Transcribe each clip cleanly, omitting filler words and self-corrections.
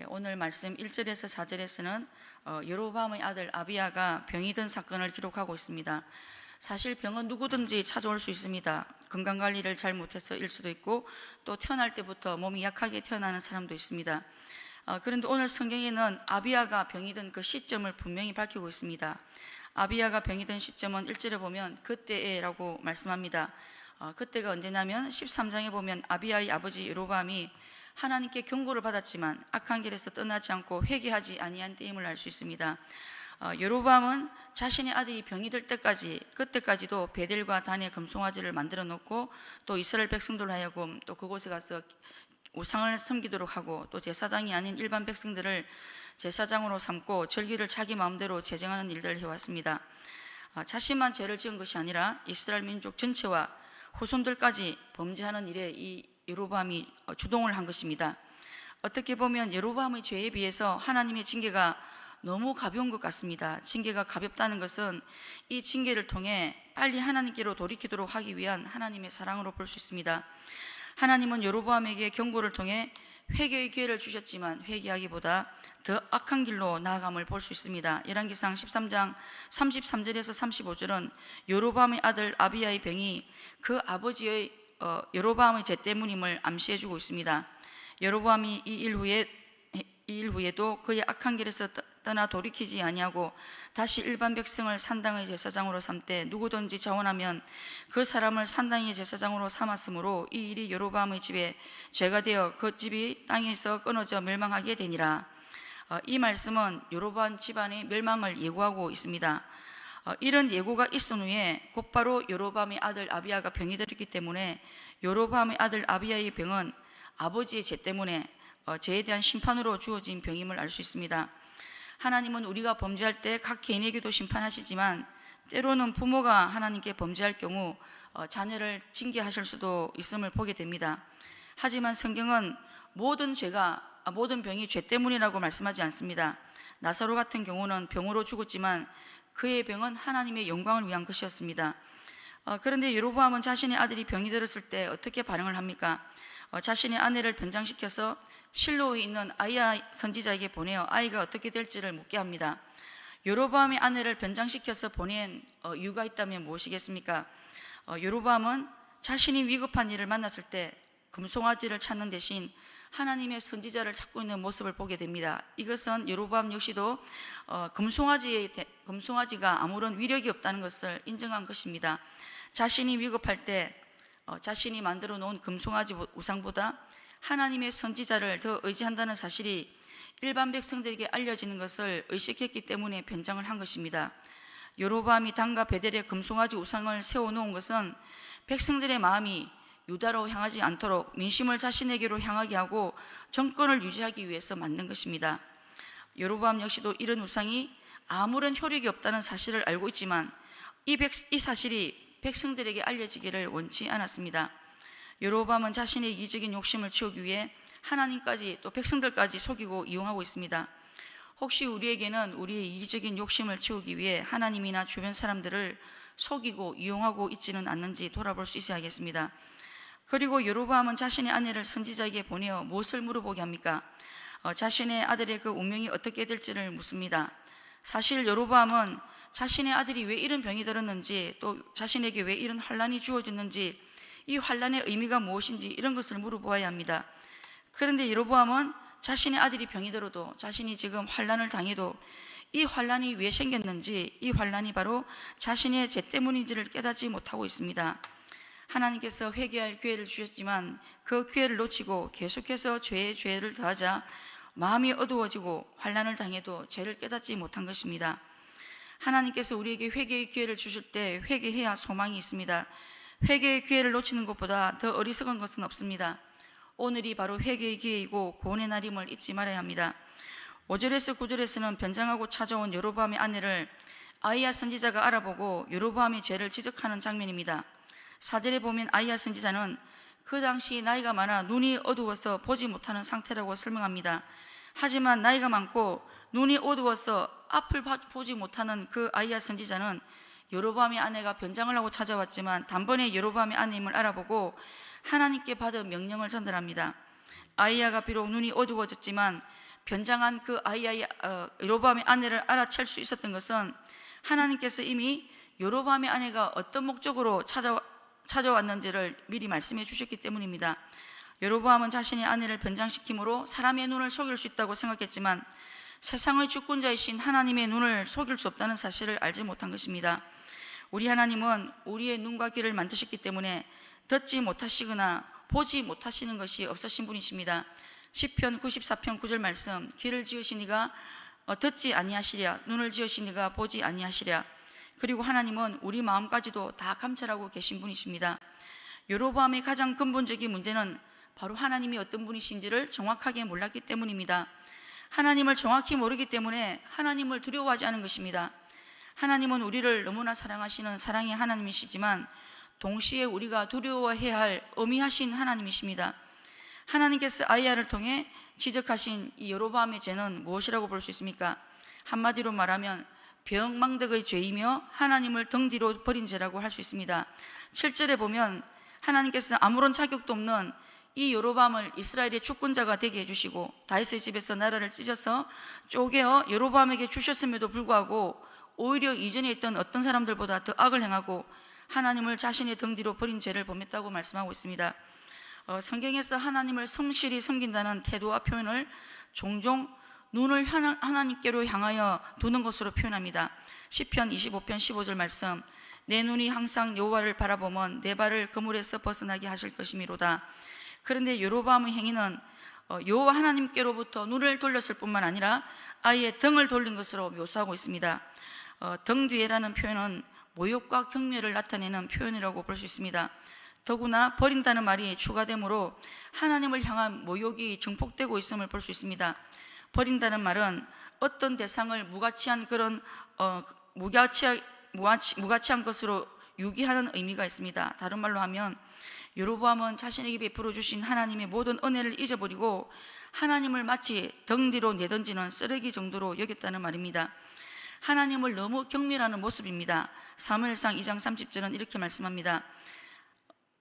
오늘 말씀 1절에서 4절에서는 여로보암의 아들 아비야가 병이 든 사건을 기록하고 있습니다. 사실 병은 누구든지 찾아올 수 있습니다. 건강관리를 잘못해서일 수도 있고, 또 태어날 때부터 몸이 약하게 태어나는 사람도 있습니다. 그런데 오늘 성경에는 아비야가 병이 든 그 시점을 분명히 밝히고 있습니다. 아비야가 병이 든 시점은 1절에 보면 그때에라고 말씀합니다. 그때가 언제냐면 13장에 보면 아비야의 아버지 여로보암이 하나님께 경고를 받았지만 악한 길에서 떠나지 않고 회개하지 아니한 때임을 알 수 있습니다. 여로보암은 자신의 아들이 병이 들 때까지, 그때까지도 베델과 단의 금송아지를 만들어 놓고, 또 이스라엘 백성들 하여금 또 그곳에 가서 우상을 섬기도록 하고, 또 제사장이 아닌 일반 백성들을 제사장으로 삼고 절기를 자기 마음대로 제정하는 일들을 해왔습니다. 자신만 죄를 지은 것이 아니라 이스라엘 민족 전체와 후손들까지 범죄하는 일에 이 여로보암이 주동을 한 것입니다. 어떻게 보면 여로보암의 죄에 비해서 하나님의 징계가 너무 가벼운 것 같습니다. 징계가 가볍다는 것은 이 징계를 통해 빨리 하나님께로 돌이키도록 하기 위한 하나님의 사랑으로 볼 수 있습니다. 하나님은 여로보암에게 경고를 통해 회개의 기회를 주셨지만 회개하기보다 더 악한 길로 나아감을 볼 수 있습니다. 열왕기상 13장 33절에서 35절은 여로보암의 아들 아비야의 병이 그 아버지의 여로보암의 죄 때문임을 암시해주고 있습니다. 여로보암이 이 일 후에도 그의 악한 길에서 떠나 돌이키지 아니하고 다시 일반 백성을 산당의 제사장으로 삼되 누구든지 자원하면 그 사람을 산당의 제사장으로 삼았으므로 이 일이 여로보암의 집에 죄가 되어 그 집이 땅에서 끊어져 멸망하게 되니라. 이 말씀은 여로보암 집안의 멸망을 예고하고 있습니다. 이런 예고가 있은 후에 곧바로 여로보암의 아들 아비야가 병이 들었기 때문에 여로보암의 아들 아비야의 병은 아버지의 죄 때문에 죄에 대한 심판으로 주어진 병임을 알 수 있습니다. 하나님은 우리가 범죄할 때 각 개인에게도 심판하시지만 때로는 부모가 하나님께 범죄할 경우 자녀를 징계하실 수도 있음을 보게 됩니다. 하지만 성경은 모든 병이 죄 때문이라고 말씀하지 않습니다. 나사로 같은 경우는 병으로 죽었지만 그의 병은 하나님의 영광을 위한 것이었습니다. 그런데 여로보암은 자신의 아들이 병이 들었을 때 어떻게 반응을 합니까? 자신의 아내를 변장시켜서 실로에 있는 아이야 선지자에게 보내어 아이가 어떻게 될지를 묻게 합니다. 여로보암의 아내를 변장시켜서 보낸 이유가 있다면 무엇이겠습니까? 여로보암은 자신이 위급한 일을 만났을 때 금송아지를 찾는 대신 하나님의 선지자를 찾고 있는 모습을 보게 됩니다. 이것은 여로보암 역시도 금송아지가 아무런 위력이 없다는 것을 인정한 것입니다. 자신이 위급할 때 자신이 만들어 놓은 금송아지 우상보다 하나님의 선지자를 더 의지한다는 사실이 일반 백성들에게 알려지는 것을 의식했기 때문에 변장을 한 것입니다. 여로보암이 단과 베델의 금송아지 우상을 세워놓은 것은 백성들의 마음이 유다로 향하지 않도록 민심을 자신에게로 향하게 하고 정권을 유지하기 위해서 만든 것입니다. 여로보암 역시도 이런 우상이 아무런 효력이 없다는 사실을 알고 있지만 이 사실이 백성들에게 알려지기를 원치 않았습니다. 여로보암은 자신의 이기적인 욕심을 채우기 위해 하나님까지 또 백성들까지 속이고 이용하고 있습니다. 혹시 우리에게는 우리의 이기적인 욕심을 채우기 위해 하나님이나 주변 사람들을 속이고 이용하고 있지는 않는지 돌아볼 수 있어야겠습니다. 그리고 여로보암은 자신의 아내를 선지자에게 보내어 무엇을 물어보게 합니까? 자신의 아들의 그 운명이 어떻게 될지를 묻습니다. 사실 여로보암은 자신의 아들이 왜 이런 병이 들었는지, 또 자신에게 왜 이런 환난이 주어졌는지, 이 환난의 의미가 무엇인지 이런 것을 물어보아야 합니다. 그런데 여로보암은 자신의 아들이 병이 들어도, 자신이 지금 환난을 당해도 이 환난이 왜 생겼는지, 이 환난이 바로 자신의 죄 때문인지를 깨닫지 못하고 있습니다. 하나님께서 회개할 기회를 주셨지만 그 기회를 놓치고 계속해서 죄에 죄를 더하자 마음이 어두워지고 환난을 당해도 죄를 깨닫지 못한 것입니다. 하나님께서 우리에게 회개의 기회를 주실 때 회개해야 소망이 있습니다. 회개의 기회를 놓치는 것보다 더 어리석은 것은 없습니다. 오늘이 바로 회개의 기회이고 구원의 날임을 잊지 말아야 합니다. 5절에서 9절에서는 변장하고 찾아온 여로보암의 아내를 아이야 선지자가 알아보고 여로보암의 죄를 지적하는 장면입니다. 4절에 보면 아이야 선지자는 그 당시 나이가 많아 눈이 어두워서 보지 못하는 상태라고 설명합니다. 하지만 나이가 많고 눈이 어두워서 앞을 보지 못하는 그 아이야 선지자는 여로보암의 아내가 변장을 하고 찾아왔지만 단번에 여로보암의 아내임을 알아보고 하나님께 받은 명령을 전달합니다. 아이야가 비록 눈이 어두워졌지만 변장한 그 여로보암의 아내를 알아챌 수 있었던 것은 하나님께서 이미 여로보암의 아내가 어떤 목적으로 찾아왔는지를 미리 말씀해 주셨기 때문입니다. 여로보암은 자신의 아내를 변장시킴으로 사람의 눈을 속일 수 있다고 생각했지만 세상의 주권자이신 하나님의 눈을 속일 수 없다는 사실을 알지 못한 것입니다. 우리 하나님은 우리의 눈과 귀를 만드셨기 때문에 듣지 못하시거나 보지 못하시는 것이 없으신 분이십니다. 시편 94편 9절 말씀, 귀를 지으시니가 듣지 아니하시랴, 눈을 지으시니가 보지 아니하시랴. 그리고 하나님은 우리 마음까지도 다 감찰하고 계신 분이십니다. 여로보암의 가장 근본적인 문제는 바로 하나님이 어떤 분이신지를 정확하게 몰랐기 때문입니다. 하나님을 정확히 모르기 때문에 하나님을 두려워하지 않은 것입니다. 하나님은 우리를 너무나 사랑하시는 사랑의 하나님이시지만 동시에 우리가 두려워해야 할 엄히하신 하나님이십니다. 하나님께서 아이야를 통해 지적하신 이 여로보암의 죄는 무엇이라고 볼 수 있습니까? 한마디로 말하면 병망덕의 죄이며 하나님을 등 뒤로 버린 죄라고 할 수 있습니다. 7절에 보면 하나님께서 아무런 자격도 없는 이 여로보암을 이스라엘의 주권자가 되게 해주시고 다윗의 집에서 나라를 찢어서 쪼개어 여로보암에게 주셨음에도 불구하고 오히려 이전에 있던 어떤 사람들보다 더 악을 행하고 하나님을 자신의 등 뒤로 버린 죄를 범했다고 말씀하고 있습니다. 성경에서 하나님을 성실히 섬긴다는 태도와 표현을 종종 눈을 하나님께로 향하여 두는 것으로 표현합니다. 시편 25편 15절 말씀, 내 눈이 항상 여호와를 바라보면 내 발을 그물에서 벗어나게 하실 것이미로다. 그런데 여로보암의 행위는 여호와 하나님께로부터 눈을 돌렸을 뿐만 아니라 아예 등을 돌린 것으로 묘사하고 있습니다. 등 뒤에라는 표현은 모욕과 경멸을 나타내는 표현이라고 볼 수 있습니다. 더구나 버린다는 말이 추가되므로 하나님을 향한 모욕이 증폭되고 있음을 볼 수 있습니다. 버린다는 말은 어떤 대상을 무가치한 그런 무가치한 것으로 유기하는 의미가 있습니다. 다른 말로 하면 여로보암은 자신에게 베풀어 주신 하나님의 모든 은혜를 잊어버리고 하나님을 마치 등 뒤로 내던지는 쓰레기 정도로 여겼다는 말입니다. 하나님을 너무 경멸하는 모습입니다. 사무엘상 2장 30절은 이렇게 말씀합니다.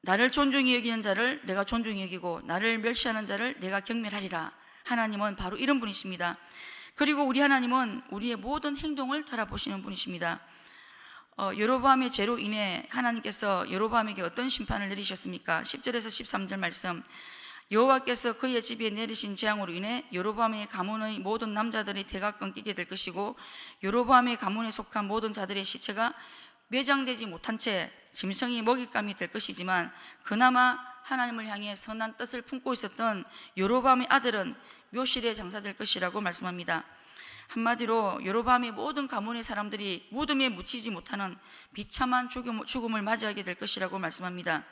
나를 존중히 여기는 자를 내가 존중히 여기고 나를 멸시하는 자를 내가 경멸하리라. 하나님은 바로 이런 분이십니다. 그리고 우리 하나님은 우리의 모든 행동을 돌아보시는 분이십니다. 여로보암의 죄로 인해 하나님께서 여로보암에게 어떤 심판을 내리셨습니까? 10절에서 13절 말씀, 여호와께서 그의 집에 내리신 재앙으로 인해 여로보암의 가문의 모든 남자들의 대가 끊기게 될 것이고 여로보암의 가문에 속한 모든 자들의 시체가 매장되지 못한 채 짐승이 먹잇감이 될 것이지만 그나마 하나님을 향해 선한 뜻을 품고 있었던 여로보암의 아들은 묘실에 장사될 것이라고 말씀합니다. 한마디로 여로보암의 모든 가문의 사람들이 무덤에 묻히지 못하는 비참한 죽음을 맞이하게 될 것이라고 말씀합니다.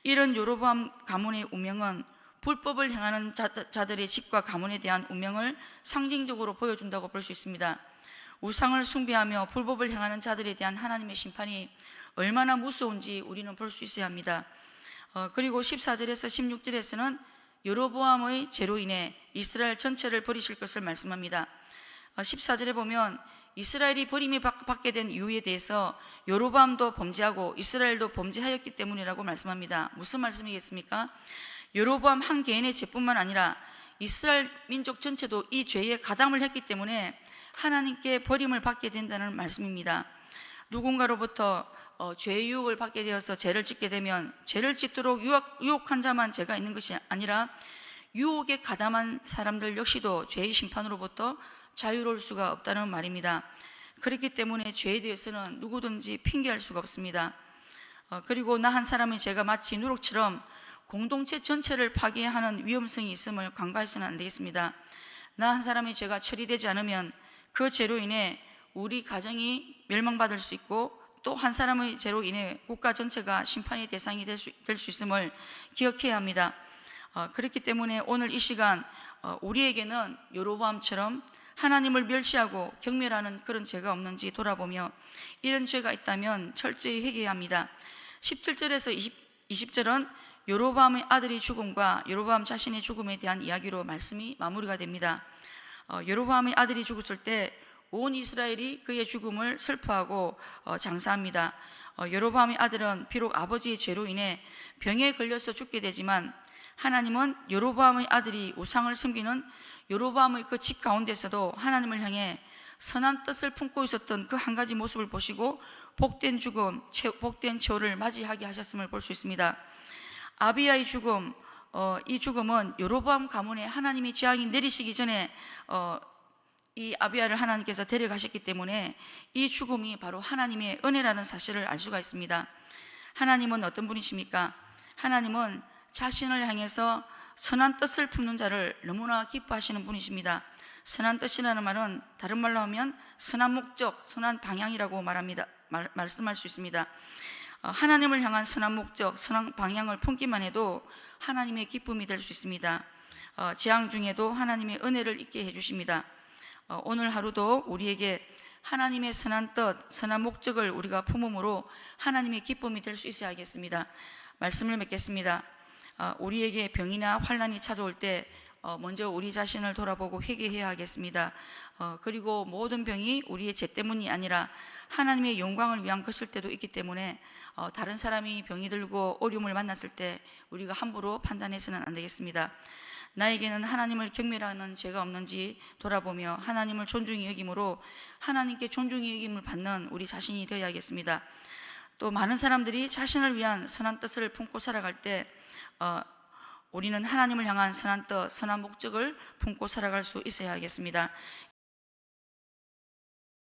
이런 여로보암 가문의 운명은 불법을 행하는 자들의 집과 가문에 대한 운명을 상징적으로 보여준다고 볼 수 있습니다. 우상을 숭배하며 불법을 행하는 자들에 대한 하나님의 심판이 얼마나 무서운지 우리는 볼 수 있어야 합니다. 그리고 14절에서 16절에서는 여로보암의 죄로 인해 이스라엘 전체를 버리실 것을 말씀합니다. 14절에 보면 이스라엘이 버림을 받게 된 이유에 대해서 여로보암도 범죄하고 이스라엘도 범죄하였기 때문이라고 말씀합니다. 무슨 말씀이겠습니까? 여로보암 한 개인의 죄뿐만 아니라 이스라엘 민족 전체도 이 죄에 가담을 했기 때문에 하나님께 버림을 받게 된다는 말씀입니다. 누군가로부터 죄의 유혹을 받게 되어서 죄를 짓게 되면 죄를 짓도록 유혹한 자만 죄가 있는 것이 아니라 유혹에 가담한 사람들 역시도 죄의 심판으로부터 자유로울 수가 없다는 말입니다. 그렇기 때문에 죄에 대해서는 누구든지 핑계할 수가 없습니다. 그리고 나 한 사람의 죄가 마치 누룩처럼 공동체 전체를 파괴하는 위험성이 있음을 간과해서는 안 되겠습니다. 나 한 사람의 죄가 처리되지 않으면 그 죄로 인해 우리 가정이 멸망받을 수 있고 또 한 사람의 죄로 인해 국가 전체가 심판의 대상이 될 수 있음을 기억해야 합니다. 그렇기 때문에 오늘 이 시간 우리에게는 여로보암처럼 하나님을 멸시하고 경멸하는 그런 죄가 없는지 돌아보며 이런 죄가 있다면 철저히 회개해야 합니다. 17절에서 20절은 여로보암의 아들의 죽음과 여로보암 자신의 죽음에 대한 이야기로 말씀이 마무리가 됩니다. 여로보암의 아들이 죽었을 때 온 이스라엘이 그의 죽음을 슬퍼하고 장사합니다. 여로보암의 아들은 비록 아버지의 죄로 인해 병에 걸려서 죽게 되지만 하나님은 여로보암의 아들이 우상을 섬기는 여로보암의 그 집 가운데서도 하나님을 향해 선한 뜻을 품고 있었던 그 한 가지 모습을 보시고 복된 죽음, 복된 최후를 맞이하게 하셨음을 볼 수 있습니다. 아비야의 죽음, 이 죽음은 여로보암 가문에 하나님이 재앙이 내리시기 전에 이 아비야를 하나님께서 데려가셨기 때문에 이 죽음이 바로 하나님의 은혜라는 사실을 알 수가 있습니다. 하나님은 어떤 분이십니까? 하나님은 자신을 향해서 선한 뜻을 품는 자를 너무나 기뻐하시는 분이십니다. 선한 뜻이라는 말은 다른 말로 하면 선한 목적, 선한 방향이라고 말씀할 수 있습니다. 하나님을 향한 선한 목적, 선한 방향을 품기만 해도 하나님의 기쁨이 될 수 있습니다. 재앙 중에도 하나님의 은혜를 있게 해주십니다. 오늘 하루도 우리에게 하나님의 선한 뜻, 선한 목적을 우리가 품음으로 하나님의 기쁨이 될 수 있어야겠습니다. 말씀을 맺겠습니다. 우리에게 병이나 환난이 찾아올 때 먼저 우리 자신을 돌아보고 회개해야 하겠습니다. 그리고 모든 병이 우리의 죄 때문이 아니라 하나님의 영광을 위한 것일 때도 있기 때문에 다른 사람이 병이 들고 어려움을 만났을 때 우리가 함부로 판단해서는 안 되겠습니다. 나에게는 하나님을 경멸하는 죄가 없는지 돌아보며 하나님을 존중히 여김으로 하나님께 존중히 여김을 받는 우리 자신이 되어야겠습니다. 또 많은 사람들이 자신을 위한 선한 뜻을 품고 살아갈 때 우리는 하나님을 향한 선한 뜻, 선한 목적을 품고 살아갈 수 있어야 하겠습니다.